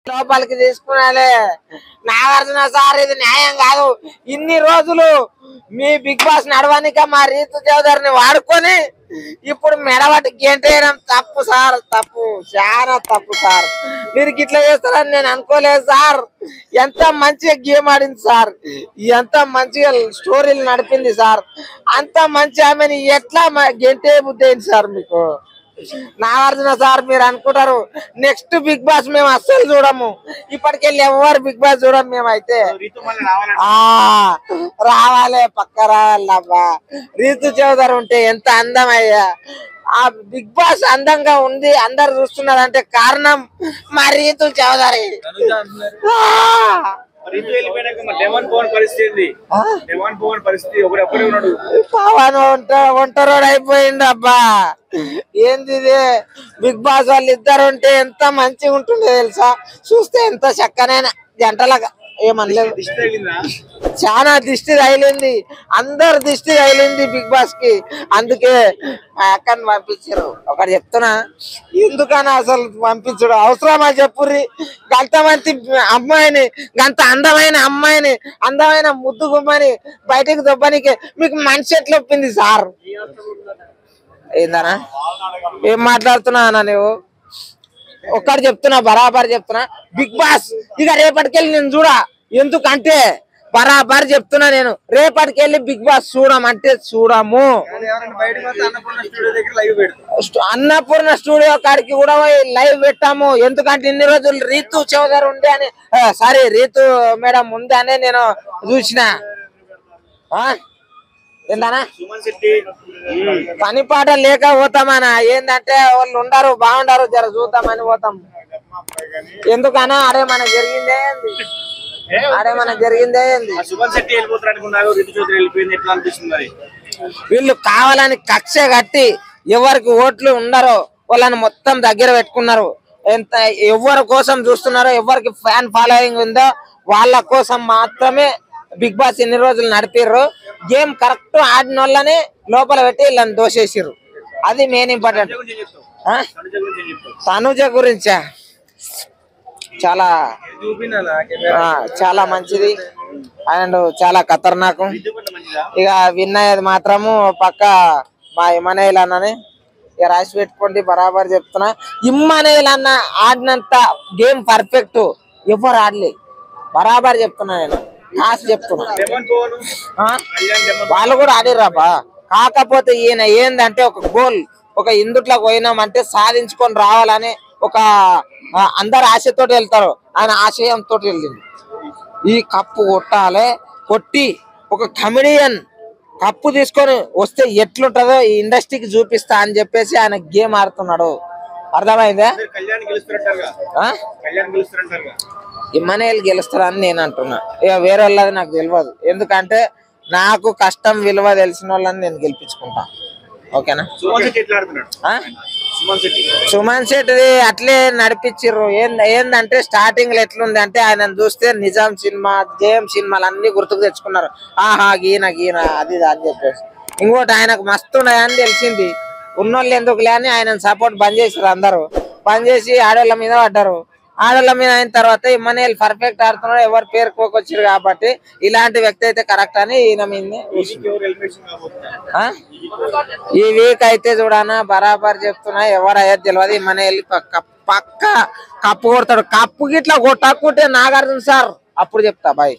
లోపలికి తీసుకున్నాలే నాగార్జున సార్, ఇది న్యాయం కాదు. ఇన్ని రోజులు మీ బిగ్ బాస్ నడవనిక మా రీతు చౌదరిని వాడుకొని ఇప్పుడు మెడబట్టి గెంటేయడం తప్పు సార్, తప్పు, చాలా తప్పు సార్. మీరు ఇట్లా చేస్తారని నేను అనుకోలేదు సార్. ఎంత మంచిగా గేమ్ ఆడింది సార్, ఎంత మంచిగా స్టోరీలు నడిపింది సార్. అంత మంచి ఆమెని ఎట్లా గెంటే బుద్ధి అయింది సార్ మీకు? నాగార్జున సార్, మీరు అనుకుంటారు నెక్స్ట్ బిగ్ బాస్ మేము అస్సలు చూడము, ఇప్పటికెళ్ళి ఎవరు బిగ్ బాస్ చూడము మేమైతే. రావాలే, పక్క రావాలబ్బా. రీతు చౌదరి ఉంటే ఎంత అందం అయ్యా. ఆ బిగ్ బాస్ అందంగా ఉంది, అందరు చూస్తున్నారు అంటే కారణం మా రీతు చౌదరి. పవన్ ఒంటరోడు అయిపోయిండు అబ్బా. ఏంది బిగ్ బాస్ వాళ్ళు ఇద్దరు ఉంటే ఎంత మంచిగా ఉంటుండే తెలుసా, చూస్తే ఎంత చక్కనైనా జంటలాగా. ఏమనలేదు, చాలా దిష్టి తగిలింది, అందరు దిష్టి తగిలింది బిగ్ బాస్ కి. అందుకే మా అక్కని పంపించారు. ఒకటి చెప్తున్నా, ఎందుకని అసలు పంపించడు అవసరమా చెప్పుర్రి? గంత మంచి అమ్మాయిని, గంత అందమైన అమ్మాయిని, అందమైన ముద్దు గుమ్మని బయటకు దొబ్బనికి మీకు మనిషి ఎట్లా ఒప్పింది సార్? ఏందనా ఏం మాట్లాడుతున్నా అన్న నువ్వు? ఒక్కటి చెప్తున్నా, బరాబర్ చెప్తున్నా, బిగ్ బాస్ ఇక రేపటికెళ్ళి నేను చూడా. ఎందుకంటే బరాబర్ చెప్తున్నా, నేను రేపటికెళ్ళి బిగ్ బాస్ చూడమంటే చూడము. అన్నపూర్ణ స్టూడియో కాడికి కూడా లైవ్ పెట్టాము. ఎందుకంటే ఇన్ని రోజులు రీతు చౌదరి ఉండే అని, సారీ రీతు మేడం ఉంది అని నేను చూసిన. ఏందనా పని పాట లేక పోతామనా? ఏందంటే వాళ్ళు ఉండరు, బాగుండరు, జర చూద్దామని పోతాం. ఎందుకనా? అరే మనకు జరిగిందే ఏంది, అరే మనకు జరిగిందే ఏంది? వీళ్ళు కావాలని కక్ష కట్టి ఎవరికి ఓట్లు ఉండరో వాళ్ళని మొత్తం దగ్గర పెట్టుకున్నారు. ఎంత ఎవరి కోసం చూస్తున్నారో, ఎవరికి ఫ్యాన్ ఫాలోయింగ్ ఉందో వాళ్ళ కోసం మాత్రమే బిగ్ బాస్ ఎన్ని రోజులు నడిపిర్రు. గేమ్ కరెక్ట్ ఆడిన వాళ్ళని లోపల పెట్టి వీళ్ళని దోషేసిర్రు. అది మెయిన్ ఇంపార్టెంట్. తనుజ గురించా చాలా చాలా మంచిది అండ్ చాలా ఖతర్నాకు. ఇక విన్ అయ్యేది మాత్రము పక్క మా ఇమ్మనేల్ అన్నని. ఇక రాసి పెట్టుకోండి, బరాబర్ చెప్తున్నా. ఇమ్మనేల్ అన్న ఆడినంత గేమ్ పర్ఫెక్ట్ ఎవరు ఆడలే, బరాబర్ చెప్తున్నా నేను, కాసి చెప్తున్నా. వాళ్ళు కూడా ఆడిర్రాబా. కాకపోతే ఈయన ఏందంటే ఒక గోల్, ఒక ఇందుట్లోకి పోయినామంటే సాధించుకొని రావాలని ఒక అందరు ఆశతో వెళ్తారు, ఆయన ఆశయంతో వెళ్ళింది. ఈ కప్పు కొట్టాలి, కొట్టి ఒక కమెడియన్ కప్పు తీసుకొని వస్తే ఎట్లుంటదో ఈ ఇండస్ట్రీకి చూపిస్తా అని చెప్పేసి ఆయన గేమ్ ఆడుతున్నాడు. అర్థమైందా? ఇమ్మనేలు గెలుస్తారని నేను అంటున్నా. ఇక వేరే వాళ్ళది నాకు తెలియదు, ఎందుకంటే నాకు కష్టం విలువ తెలిసిన వాళ్ళని నేను గెలిపించుకుంటా. ఓకేనా? సుమన్ శెట్టి అట్లే నడిపించిర్రు. ఏందంటే స్టార్టింగ్ లో ఎట్లుంది అంటే ఆయన చూస్తే నిజాం సినిమా, జయం సినిమాలు అన్ని గుర్తుకు తెచ్చుకున్నారు. ఆహా గీన గీన అది అని చెప్పేసి. ఇంకోటి ఆయనకు మస్తున్నాయని తెలిసింది. ఉన్నోళ్ళు ఎందుకు లేని ఆయన సపోర్ట్ బంద్ చేసారు. అందరూ బంద్ చేసి ఆడోళ్ళ మీద పడ్డారు. ఆడోళ్ళ మీద అయిన తర్వాత ఇమ్మనేలు పర్ఫెక్ట్ ఆడుతున్నాడు, ఎవరు పేరుకోకొచ్చారు కాబట్టి ఇలాంటి వ్యక్తి అయితే కరెక్ట్ అని ఈయన మీద. ఈ వీక్ అయితే చూడనా, బరాబర్ చెప్తున్నా, ఎవరు అయ్యేది తెలియదు. ఇమ్మనేలు పక్క కప్పు కొడతాడు. కప్పు గిట్లా కొట్టకుంటే నాగార్జున సార్ అప్పుడు చెప్తా బాయ్.